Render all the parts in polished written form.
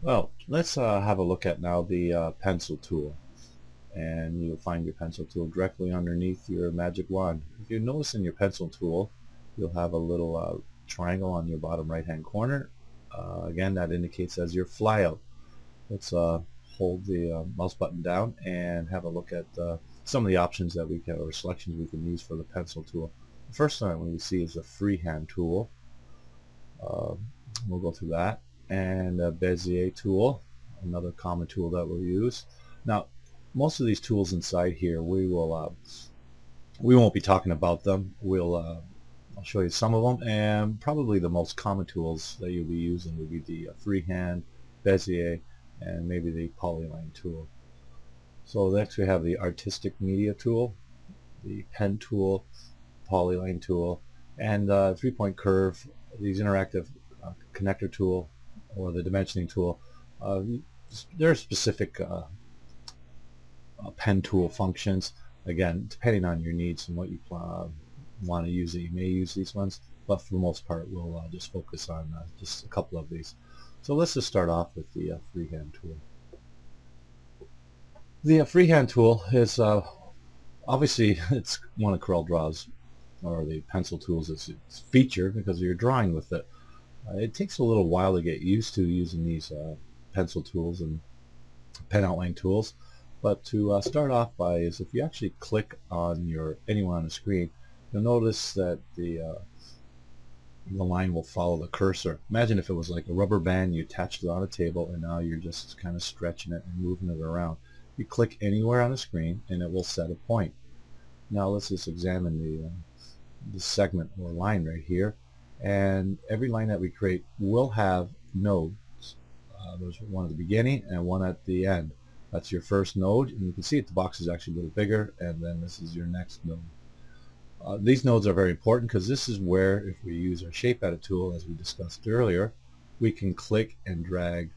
Well, let's have a look at now the pencil tool. And you'll find your pencil tool directly underneath your magic wand. If you notice in your pencil tool, you'll have a little triangle on your bottom right hand corner. Again, that indicates as your flyout. Let's hold the mouse button down and have a look at some of the options that we can, or selections we can use for the pencil tool. The first one we see is the freehand tool. Uh, we'll go through that. And a Bezier tool, another common tool that we'll use. Now, most of these tools inside here, we won't be talking about them. I'll show you some of them, and probably the most common tools that you'll be using will be the freehand, Bezier, and maybe the polyline tool. So next we have the artistic media tool, the pen tool, polyline tool, and three-point curve, these interactive connector tool, or the dimensioning tool. Uh, there are specific pen tool functions. Again, depending on your needs and what you want to use it, you may use these ones, but for the most part we'll just focus on just a couple of these. So let's just start off with the freehand tool. The freehand tool is obviously it's one of CorelDRAW's, or the pencil tools, it's featured because you're drawing with it. It takes a little while to get used to using these pencil tools and pen outline tools. But to start off by is if you actually click on anywhere on the screen, you'll notice that the line will follow the cursor. Imagine if it was like a rubber band, you attached it on a table, and now you're just kind of stretching it and moving it around. You click anywhere on the screen and it will set a point. Now let's just examine the segment or line right here, and every line that we create will have nodes. There's one at the beginning and one at the end. That's your first node, and you can see the box is actually a little bigger, and then this is your next node. These nodes are very important because this is where, if we use our shape edit tool as we discussed earlier, we can click and drag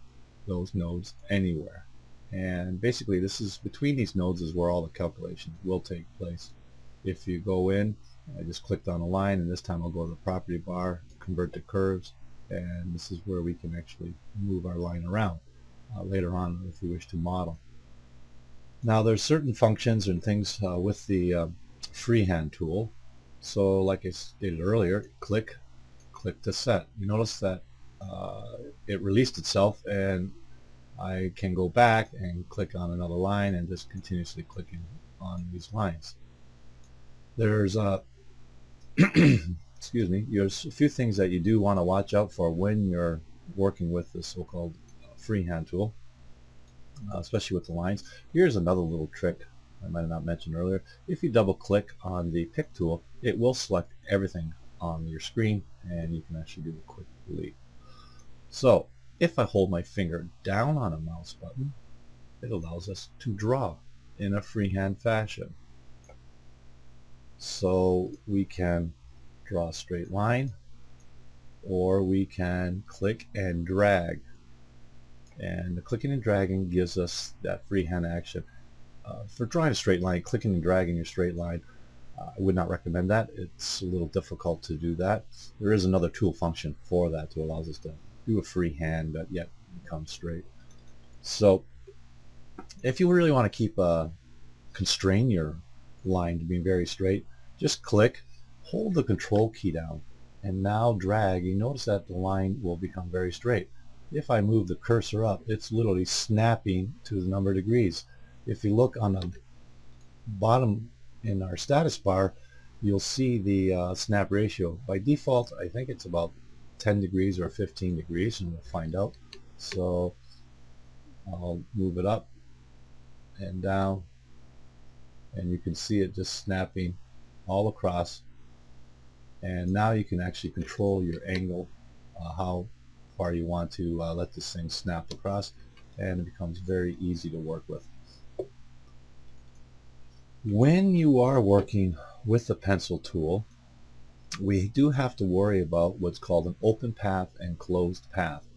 those nodes anywhere. And basically this is between these nodes is where all the calculations will take place. If you go in, I just clicked on a line, and this time I'll go to the property bar, convert to curves, and this is where we can actually move our line around later on if we wish to model. Now there's certain functions and things with the freehand tool. So like I stated earlier, click to set. You notice that it released itself, and I can go back and click on another line and just continuously clicking on these lines. There's excuse me, there's a few things that you do want to watch out for when you're working with the so-called freehand tool, especially with the lines. Here's another little trick I might have not mentioned earlier. If you double click on the pick tool, it will select everything on your screen, and you can actually do a quick delete. So if I hold my finger down on a mouse button, it allows us to draw in a freehand fashion. So we can draw a straight line, or we can click and drag. And the clicking and dragging gives us that freehand action. For drawing a straight line, clicking and dragging your straight line, I would not recommend that. It's a little difficult to do that. There is another tool function for that to allow us to do a freehand but yet become straight. So if you really want to keep constrain your line to be very straight, just click, hold the control key down, and now drag. You notice that the line will become very straight. If I move the cursor up, it's literally snapping to the number of degrees. If you look on the bottom in our status bar, you'll see the snap ratio. By default, I think it's about 10 degrees or 15 degrees, and we'll find out. So I'll move it up and down, and you can see it just snapping all across. And now you can actually control your angle, how far you want to let this thing snap across, and it becomes very easy to work with. When you are working with the pencil tool, we do have to worry about what's called an open path and closed path.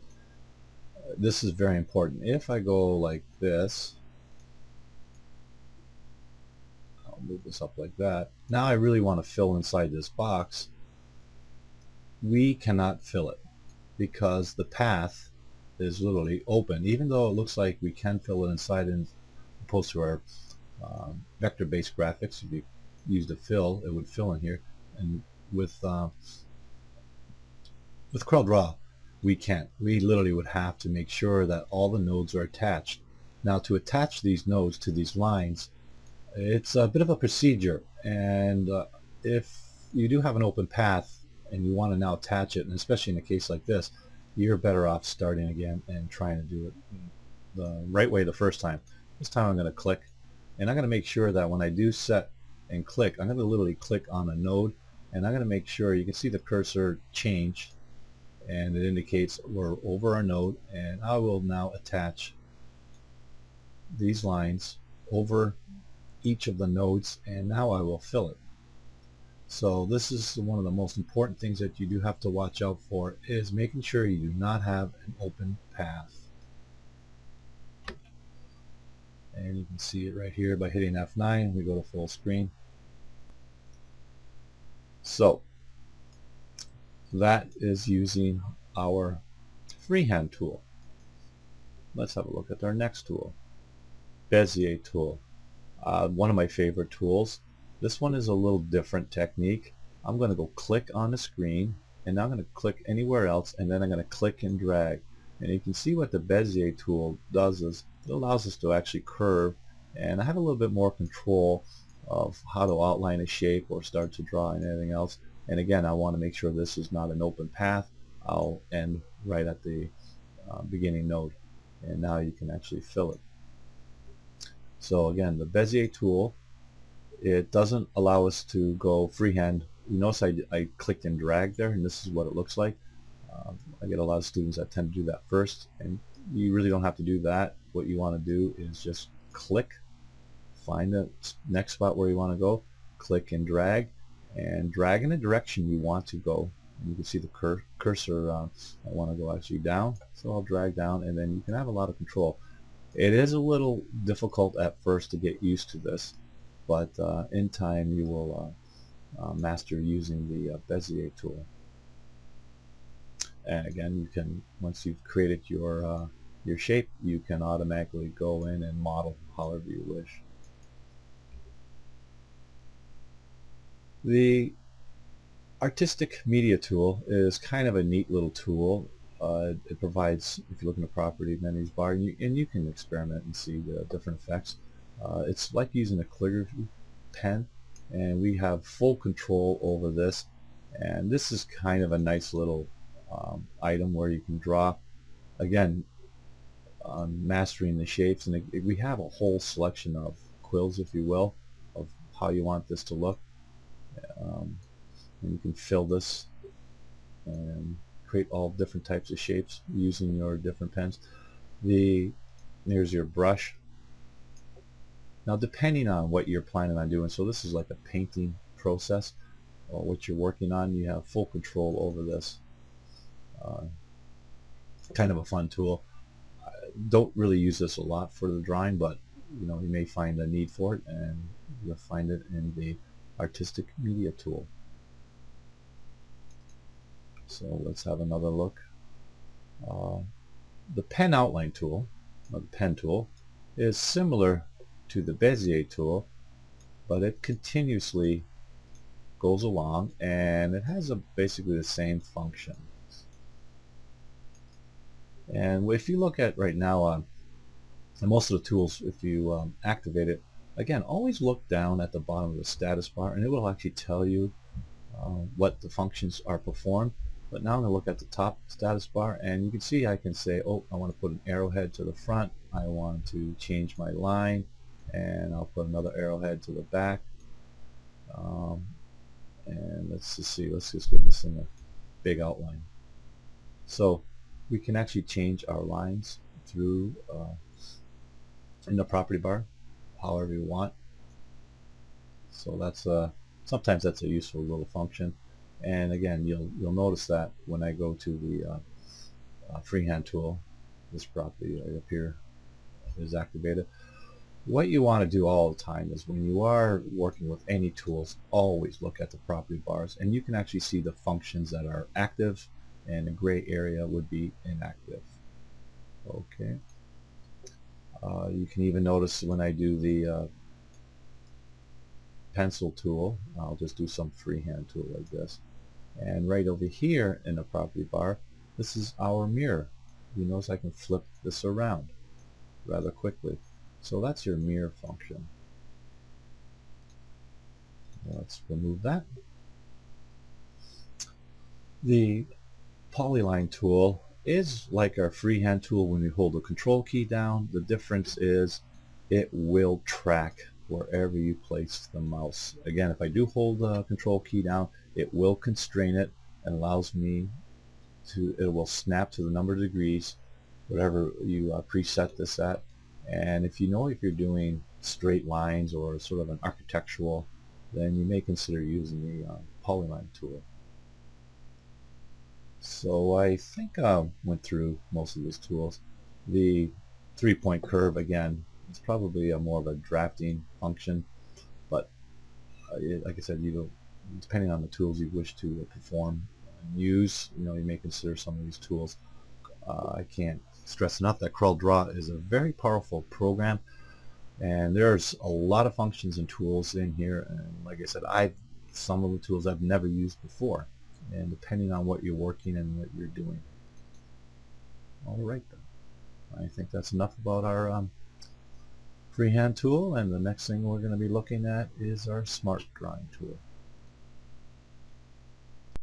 This is very important. If I go like this, I'll move this up like that. Now I really want to fill inside this box. We cannot fill it because the path is literally open, even though it looks like we can fill it inside and opposed to our vector-based graphics. If you used a fill, it would fill in here, and with CorelDRAW we can't. We literally would have to make sure that all the nodes are attached. Now, to attach these nodes to these lines, it's a bit of a procedure, and if you do have an open path and you want to now attach it, and especially in a case like this, you're better off starting again and trying to do it the right way the first time. This time I'm going to click, and I'm going to make sure that when I do set and click, I'm going to literally click on a node, and I'm going to make sure you can see the cursor change, and it indicates we're over our node, and I will now attach these lines over each of the nodes, and now I will fill it. So this is one of the most important things that you do have to watch out for, is making sure you do not have an open path. And you can see it right here by hitting F9. We go to full screen. So that is using our Freehand tool. Let's have a look at our next tool, Bezier tool. One of my favorite tools. This one is a little different technique. I'm going to go click on the screen, and now I'm going to click anywhere else, and then I'm going to click and drag. And you can see what the Bezier tool does is it allows us to actually curve, and I have a little bit more control of how to outline a shape or start to draw and anything else. And again, I want to make sure this is not an open path. I'll end right at the beginning node, and now you can actually fill it. So again, the Bezier tool, it doesn't allow us to go freehand. You notice I clicked and dragged there, and this is what it looks like. I get a lot of students that tend to do that first, and you really don't have to do that. What you want to do is just click, find the next spot where you want to go, click and drag in the direction you want to go. And you can see the cursor, I want to go actually down, so I'll drag down, and then you can have a lot of control. It is a little difficult at first to get used to this, but in time you will master using the Bezier tool. And again, you can, once you've created your shape, you can automatically go in and model however you wish. The artistic media tool is kind of a neat little tool. It provides, if you look in the property menus bar, and you can experiment and see the different effects. It's like using a calligraphy pen, and we have full control over this. And this is kind of a nice little item where you can draw, again, mastering the shapes, and we have a whole selection of quills, if you will, of how you want this to look. And you can fill this and create all different types of shapes using your different pens. Here's your brush. Now, depending on what you're planning on doing, so this is like a painting process, or what you're working on, you have full control over this. Kind of a fun tool. I don't really use this a lot for the drawing, but you may find a need for it, and you'll find it in the artistic media tool. So let's have another look. The pen outline tool, or the pen tool, is similar to the Bezier tool, but it continuously goes along, and it has basically the same function. And if you look at right now, most of the tools, if you activate it, again, always look down at the bottom of the status bar, and it will actually tell you what the functions are performed. But now I'm going to look at the top status bar, and you can see I can say, oh, I want to put an arrowhead to the front, I want to change my line, and I'll put another arrowhead to the back. And let's just see, let's just give this thing a big outline. So we can actually change our lines through in the property bar however you want. So that's sometimes that's a useful little function. And again, you'll notice that when I go to the Freehand tool, this property right up here is activated. What you want to do all the time is, when you are working with any tools, always look at the property bars, and you can actually see the functions that are active, and the gray area would be inactive. Okay. You can even notice when I do the pencil tool, I'll just do some freehand tool like this. And right over here in the property bar, this is our mirror. You notice I can flip this around rather quickly. So that's your mirror function. Let's remove that. The polyline tool is like our freehand tool when we hold the control key down. The difference is it will track wherever you place the mouse. Again, if I do hold the control key down, it will constrain it and allows me to, it will snap to the number of degrees, whatever you preset this at. And if you know if you're doing straight lines or sort of an architectural, then you may consider using the polyline tool. So I think I went through most of these tools. The three-point curve, again, is probably more of a drafting function, but like I said, depending on the tools you wish to perform and use, you may consider some of these tools. I can't stress enough that CorelDRAW is a very powerful program, and there's a lot of functions and tools in here. And like I said, some of the tools I've never used before, and depending on what you're working and what you're doing. All right, then. I think that's enough about our freehand tool, and the next thing we're going to be looking at is our smart drawing tool.